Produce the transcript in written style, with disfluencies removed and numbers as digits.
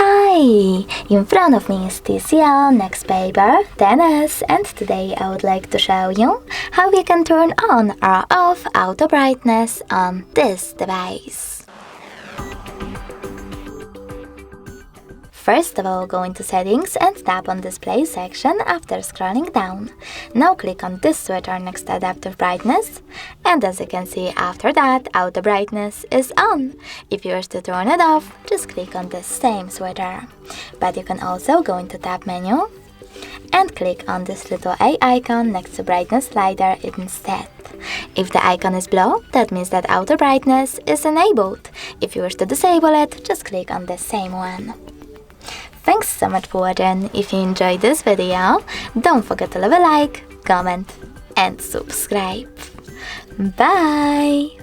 Hi! In front of me is TCL NxtPaper 10s, and today I would like to show you how we can turn on or off auto brightness on this device. First of all, go into Settings and tap on Display section after scrolling down. Now click on this switcher next to Adaptive Brightness, and as you can see, after that, Auto Brightness is on. If you wish to turn it off, just click on this same switcher. But you can also go into Tab menu and click on this little A icon next to Brightness slider instead. If the icon is below, that means that Auto Brightness is enabled. If you wish to disable it, just click on the same one. Thanks so much for watching. If you enjoyed this video, don't forget to leave a like, comment and subscribe. Bye!